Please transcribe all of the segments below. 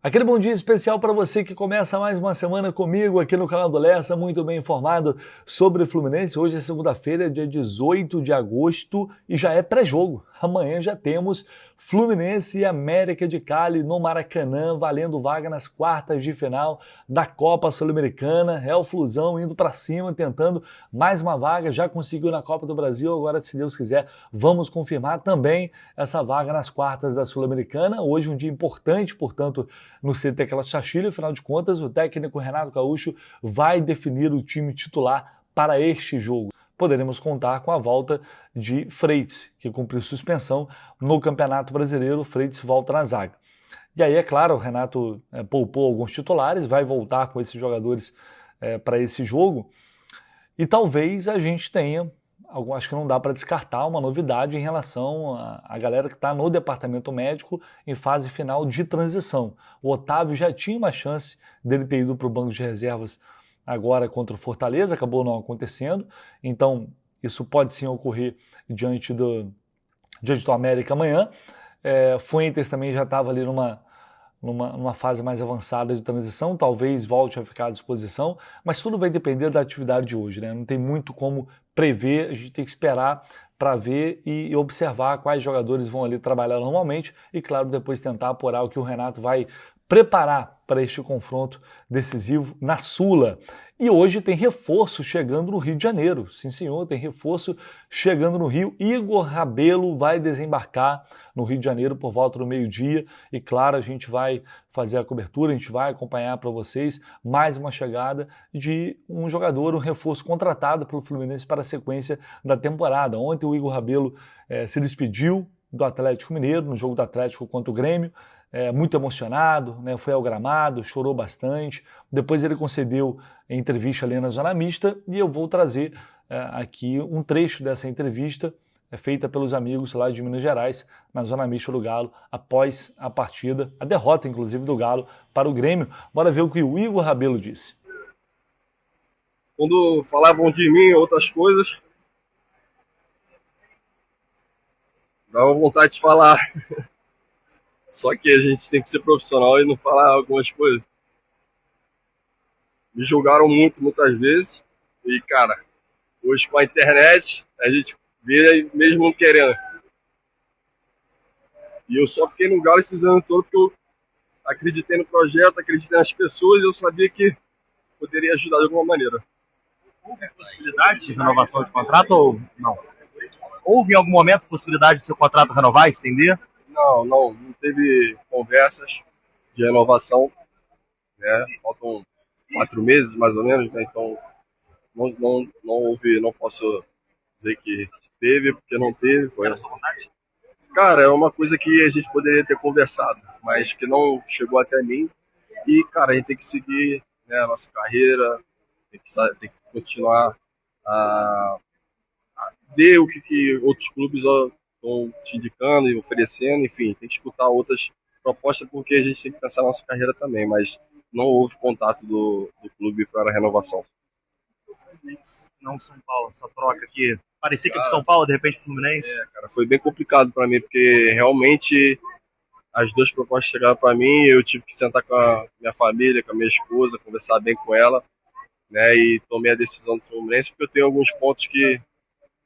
Aquele bom dia especial para você que começa mais uma semana comigo aqui no canal do Lessa, muito bem informado sobre o Fluminense. Hoje é segunda-feira, dia 18 de agosto e já é pré-jogo. Amanhã já temos Fluminense e América de Cali no Maracanã, valendo vaga nas quartas de final da Copa Sul-Americana. É o Flusão indo para cima, tentando mais uma vaga, já conseguiu na Copa do Brasil, agora se Deus quiser vamos confirmar também essa vaga nas quartas da Sul-Americana. Hoje um dia importante, portanto, no CT Calçachilho, afinal de contas, o técnico Renato Gaúcho vai definir o time titular para este jogo. Poderemos contar com a volta de Freitas, que cumpriu suspensão no Campeonato Brasileiro. Freitas volta na zaga. E aí, é claro, o Renato poupou alguns titulares, vai voltar com esses jogadores para esse jogo. E talvez a gente tenha, acho que não dá para descartar, uma novidade em relação à galera que está no departamento médico em fase final de transição. O Otávio já tinha uma chance dele ter ido para o banco de reservas agora contra o Fortaleza, acabou não acontecendo, então isso pode sim ocorrer diante do América amanhã. Fuentes também já estava ali numa fase mais avançada de transição, talvez volte a ficar à disposição, mas tudo vai depender da atividade de hoje, né? Não tem muito como prever, a gente tem que esperar para ver e observar quais jogadores vão ali trabalhar normalmente e, claro, depois tentar apurar o que o Renato vai preparar para este confronto decisivo na Sula. E hoje tem reforço chegando no Rio de Janeiro. Sim, senhor, tem reforço chegando no Rio. Igor Rabelo vai desembarcar no Rio de Janeiro por volta do meio-dia. E claro, a gente vai fazer a cobertura, a gente vai acompanhar para vocês mais uma chegada de um jogador, um reforço contratado pelo Fluminense para a sequência da temporada. Ontem o Igor Rabelo se despediu do Atlético Mineiro, no jogo do Atlético contra o Grêmio. Muito emocionado, né? Foi ao gramado, chorou bastante. Depois ele concedeu entrevista ali na Zona Mista e eu vou trazer aqui um trecho dessa entrevista feita pelos amigos lá de Minas Gerais, na Zona Mista do Galo, após a partida, a derrota inclusive do Galo para o Grêmio. Bora ver o que o Igor Rabelo disse. Quando falavam de mim outras coisas, dava vontade de falar. Só que a gente tem que ser profissional e não falar algumas coisas. Me julgaram muito, muitas vezes. E, cara, hoje com a internet, a gente vê mesmo não querendo. E eu só fiquei no Galo esses anos todos porque eu acreditei no projeto, acreditei nas pessoas e eu sabia que poderia ajudar de alguma maneira. Houve possibilidade de renovação de contrato ou não? Houve em algum momento possibilidade de seu contrato renovar, estender? Não teve conversas de renovação, né? Faltam 4 meses, mais ou menos, né? Então não houve, não posso dizer que teve, porque não teve. Foi. Cara, é uma coisa que a gente poderia ter conversado, mas que não chegou até mim. E, cara, a gente tem que seguir, né, a nossa carreira, tem que continuar a ver o que outros clubes estão te indicando e oferecendo, enfim, tem que escutar outras propostas porque a gente tem que pensar na nossa carreira também, mas não houve contato do clube para a renovação. Não São Paulo, essa troca aqui. Parecia que é do São Paulo, de repente Fluminense. Cara, foi bem complicado para mim, porque realmente as duas propostas chegaram para mim, eu tive que sentar com a minha família, com a minha esposa, conversar bem com ela, né, e tomei a decisão do Fluminense, porque eu tenho alguns pontos que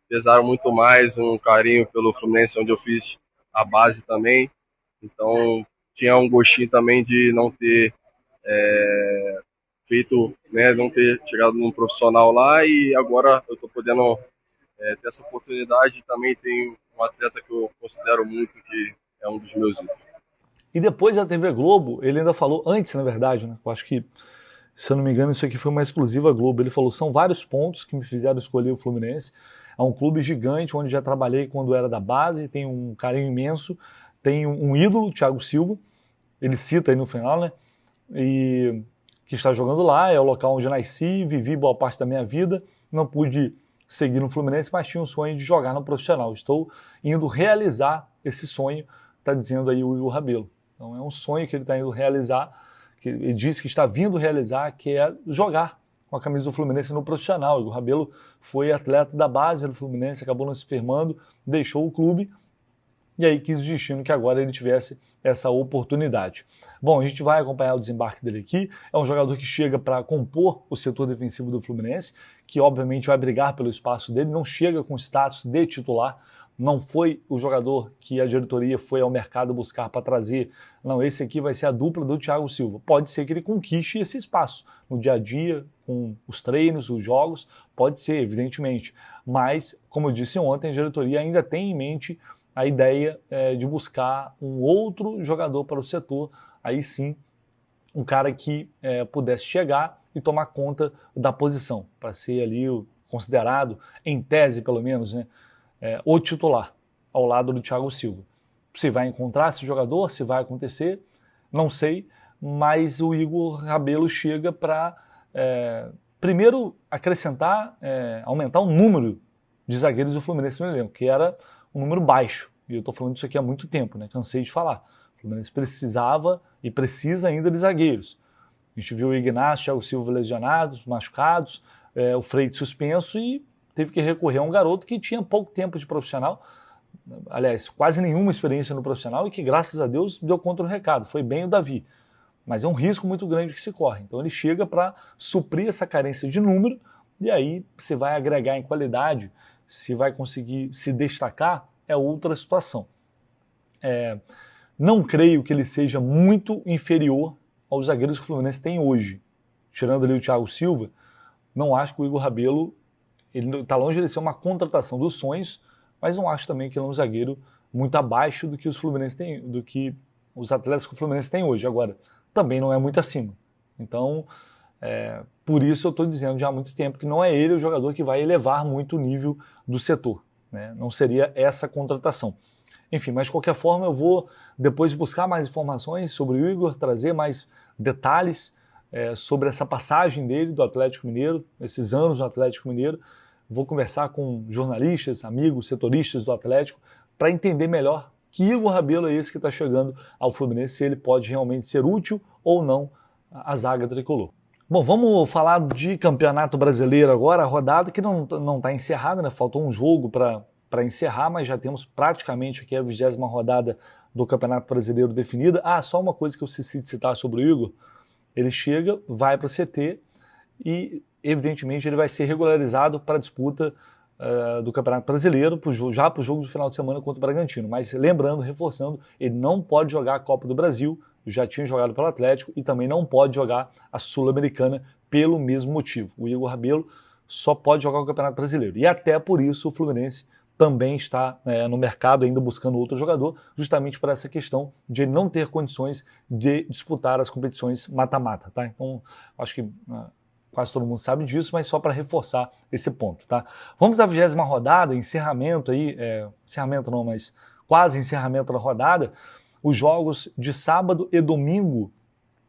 pesaram muito mais, um carinho pelo Fluminense, onde eu fiz a base também. Então, tinha um gostinho também de não ter feito, né, não ter chegado num profissional lá e agora eu estou podendo ter essa oportunidade. Também tem um atleta que eu considero muito, que é um dos meus ídolos. E depois a TV Globo, ele ainda falou, antes na verdade, né? Eu acho que, se eu não me engano, isso aqui foi uma exclusiva Globo. Ele falou, são vários pontos que me fizeram escolher o Fluminense. É um clube gigante, onde já trabalhei quando era da base, tem um carinho imenso, tem um ídolo, Thiago Silva, ele cita aí no final, né? E que está jogando lá, é o local onde nasci, vivi boa parte da minha vida, não pude seguir no Fluminense, mas tinha um sonho de jogar no profissional. Estou indo realizar esse sonho, está dizendo aí o Igor Rabelo. Então é um sonho que ele está indo realizar, que ele disse que está vindo realizar, que é jogar com a camisa do Fluminense no profissional. O Igor Rabelo foi atleta da base do Fluminense, acabou não se firmando, deixou o clube, e aí quis o destino que agora ele tivesse essa oportunidade. Bom, a gente vai acompanhar o desembarque dele aqui. É um jogador que chega para compor o setor defensivo do Fluminense, que obviamente vai brigar pelo espaço dele, não chega com status de titular, não foi o jogador que a diretoria foi ao mercado buscar para trazer. Não, esse aqui vai ser a dupla do Thiago Silva. Pode ser que ele conquiste esse espaço no dia a dia, com os treinos, os jogos, pode ser, evidentemente. Mas, como eu disse ontem, a diretoria ainda tem em mente a ideia de buscar um outro jogador para o setor, aí sim, um cara que pudesse chegar e tomar conta da posição, para ser ali considerado, em tese pelo menos, né, o titular, ao lado do Thiago Silva. Se vai encontrar esse jogador, se vai acontecer, não sei, mas o Igor Rabelo chega para, primeiro, acrescentar, aumentar o número de zagueiros do Fluminense no elenco, que era um número baixo, e eu estou falando isso aqui há muito tempo, né? Cansei de falar. O Fluminense precisava e precisa ainda de zagueiros. A gente viu o Ignacio, o Thiago Silva lesionados, machucados, o Freire suspenso e teve que recorrer a um garoto que tinha pouco tempo de profissional, aliás, quase nenhuma experiência no profissional e que, graças a Deus, deu conta do recado. Foi bem o Davi. Mas é um risco muito grande que se corre. Então ele chega para suprir essa carência de número e aí se vai agregar em qualidade, se vai conseguir se destacar, é outra situação. Não creio que ele seja muito inferior aos zagueiros que o Fluminense tem hoje. Tirando ali o Thiago Silva, não acho que o Igor Rabelo, ele está longe de ser uma contratação dos sonhos, mas não acho também que ele é um zagueiro muito abaixo do que os Fluminense têm, do que os atletas que o Fluminense tem hoje. Agora, também não é muito acima. Então, por isso eu estou dizendo já há muito tempo que não é ele o jogador que vai elevar muito o nível do setor, né? Não seria essa contratação. Enfim, mas de qualquer forma eu vou depois buscar mais informações sobre o Igor, trazer mais detalhes sobre essa passagem dele do Atlético Mineiro, esses anos no Atlético Mineiro. Vou conversar com jornalistas, amigos, setoristas do Atlético, para entender melhor que Igor Rabelo é esse que está chegando ao Fluminense, se ele pode realmente ser útil ou não à zaga tricolor. Bom, vamos falar de Campeonato Brasileiro agora, a rodada que não está encerrada, né? Faltou um jogo para encerrar, mas já temos praticamente aqui a 20ª rodada do Campeonato Brasileiro definida. Só uma coisa que eu esqueci de citar sobre o Igor, ele chega, vai para o CT e evidentemente ele vai ser regularizado para a disputa do Campeonato Brasileiro, já para o jogo do final de semana contra o Bragantino. Mas lembrando, reforçando, ele não pode jogar a Copa do Brasil, já tinha jogado pelo Atlético, e também não pode jogar a Sul-Americana pelo mesmo motivo. O Igor Rabelo só pode jogar o Campeonato Brasileiro. E até por isso o Fluminense também está no mercado ainda buscando outro jogador, justamente por essa questão de ele não ter condições de disputar as competições mata-mata, tá? Então, acho que quase todo mundo sabe disso, mas só para reforçar esse ponto, tá? Vamos à 20ª rodada, encerramento aí, encerramento não, mas quase encerramento da rodada, os jogos de sábado e domingo,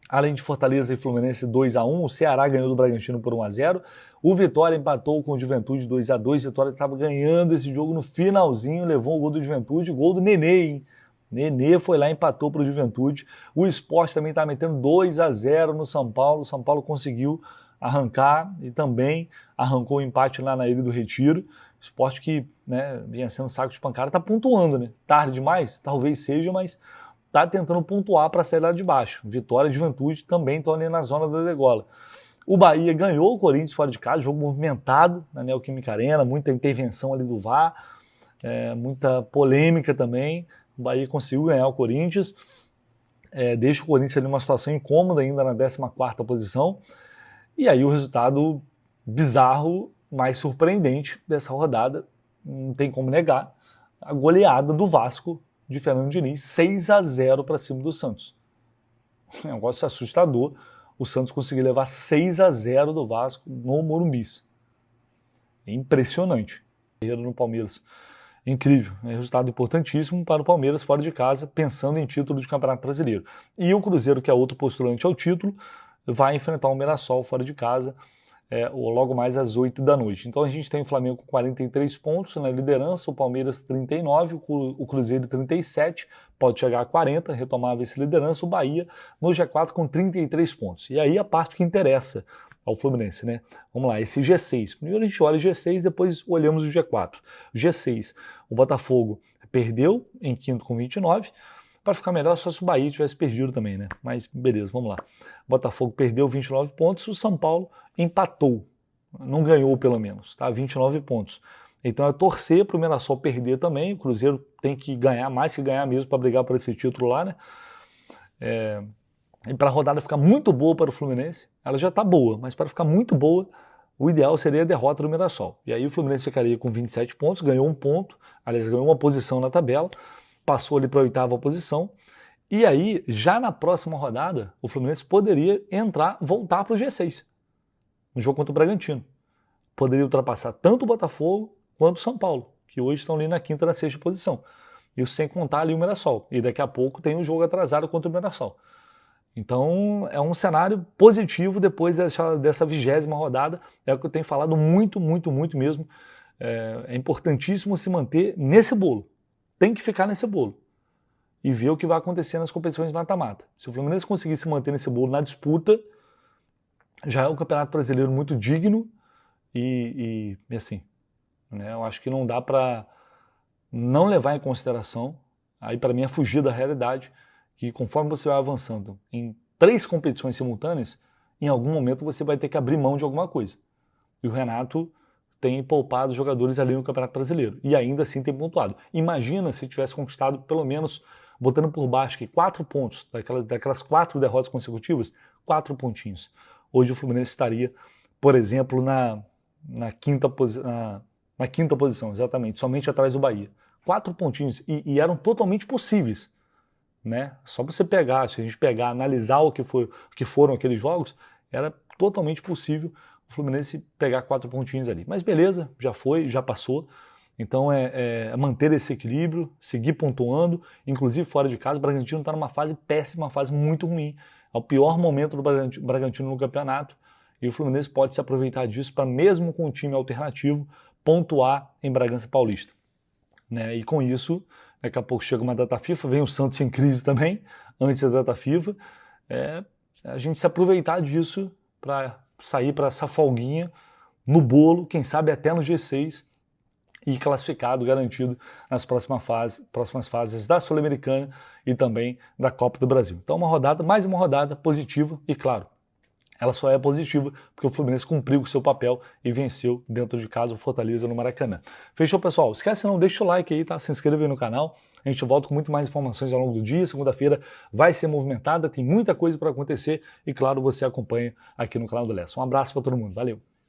além de Fortaleza e Fluminense 2-1, o Ceará ganhou do Bragantino por 1-0, o Vitória empatou com o Juventude 2-2, o Vitória estava ganhando esse jogo no finalzinho, levou o gol do Juventude, gol do Nenê, hein? Nenê foi lá e empatou para o Juventude, o Sport também está metendo 2-0 no São Paulo, o São Paulo conseguiu arrancar e também arrancou o empate lá na Ilha do Retiro. O Sport que, né, vinha sendo saco de pancada, está pontuando, né? Tarde demais? Talvez seja, mas está tentando pontuar para sair lá de baixo. Vitória e Juventude também estão ali na zona da degola. O Bahia ganhou o Corinthians fora de casa, jogo movimentado na Neoquímica Arena, muita intervenção ali do VAR, muita polêmica também. O Bahia conseguiu ganhar o Corinthians, deixa o Corinthians ali numa situação incômoda ainda na 14ª posição. E aí o resultado bizarro, mais surpreendente dessa rodada, não tem como negar, a goleada do Vasco de Fernando Diniz, 6-0 para cima do Santos. Um negócio assustador, o Santos conseguiu levar 6-0 do Vasco no Morumbi. Impressionante. No Palmeiras. Incrível, é um resultado importantíssimo para o Palmeiras fora de casa, pensando em título de Campeonato Brasileiro. E o Cruzeiro, que é outro postulante ao título, vai enfrentar o Mirassol fora de casa, logo mais às 8 da noite. Então a gente tem o Flamengo com 43 pontos na liderança, o Palmeiras 39, o Cruzeiro 37, pode chegar a 40, retomar a vice-liderança, o Bahia no G4 com 33 pontos. E aí a parte que interessa ao Fluminense, né? Vamos lá, esse G6. Primeiro a gente olha o G6, depois olhamos o G4. G6, o Botafogo perdeu em quinto com 29, Para ficar melhor, só se o Bahia tivesse perdido também, né? Mas beleza, vamos lá. O Botafogo perdeu 29 pontos, o São Paulo empatou. Não ganhou, pelo menos, tá? 29 pontos. Então é torcer para o Mirassol perder também. O Cruzeiro tem que ganhar, mais que ganhar mesmo, para brigar por esse título lá, né? E para a rodada ficar muito boa para o Fluminense, ela já está boa, mas para ficar muito boa, o ideal seria a derrota do Mirassol. E aí o Fluminense ficaria com 27 pontos, ganhou um ponto, aliás, ganhou uma posição na tabela, passou ali para a 8ª posição. E aí, já na próxima rodada, o Fluminense poderia voltar para o G6, no jogo contra o Bragantino. Poderia ultrapassar tanto o Botafogo quanto o São Paulo, que hoje estão ali na 5ª e na 6ª posição. Isso sem contar ali o Mirassol. E daqui a pouco tem um jogo atrasado contra o Mirassol. Então é um cenário positivo depois dessa 20ª rodada. É o que eu tenho falado muito mesmo. É importantíssimo se manter nesse bolo. Tem que ficar nesse bolo. E ver o que vai acontecer nas competições de mata-mata. Se o Fluminense conseguir se manter nesse bolo na disputa, já é um campeonato brasileiro muito digno e assim, né, eu acho que não dá para não levar em consideração, aí para mim é fugir da realidade, que conforme você vai avançando em 3 competições simultâneas, em algum momento você vai ter que abrir mão de alguma coisa. E o Renato tem poupado jogadores ali no Campeonato Brasileiro, e ainda assim tem pontuado. Imagina se tivesse conquistado pelo menos, botando por baixo aqui, 4 pontos, daquelas 4 derrotas consecutivas, 4 pontinhos. Hoje o Fluminense estaria, por exemplo, na quinta posição, exatamente, somente atrás do Bahia. 4 pontinhos, e eram totalmente possíveis, né? Só você pegar, se a gente pegar, analisar o que foram aqueles jogos, era totalmente possível o Fluminense pegar 4 pontinhos ali. Mas beleza, já foi, já passou. Então é manter esse equilíbrio, seguir pontuando, inclusive fora de casa. O Bragantino está numa fase péssima, uma fase muito ruim. É o pior momento do Bragantino no campeonato. E o Fluminense pode se aproveitar disso para, mesmo com um time alternativo, pontuar em Bragança Paulista. Né? E com isso, daqui a pouco chega uma data FIFA, vem o Santos em crise também, antes da data FIFA. A gente se aproveitar disso para sair para essa folguinha no bolo, quem sabe até no G6, e classificado, garantido nas próximas fases da Sul-Americana e também da Copa do Brasil. Então mais uma rodada positiva e, claro, ela só é positiva porque o Fluminense cumpriu o seu papel e venceu dentro de casa o Fortaleza no Maracanã. Fechou, pessoal? Esquece não, deixa o like aí, tá? Se inscreva aí no canal. A gente volta com muito mais informações ao longo do dia. Segunda-feira vai ser movimentada, tem muita coisa para acontecer e, claro, você acompanha aqui no canal do Lessa. Um abraço para todo mundo. Valeu!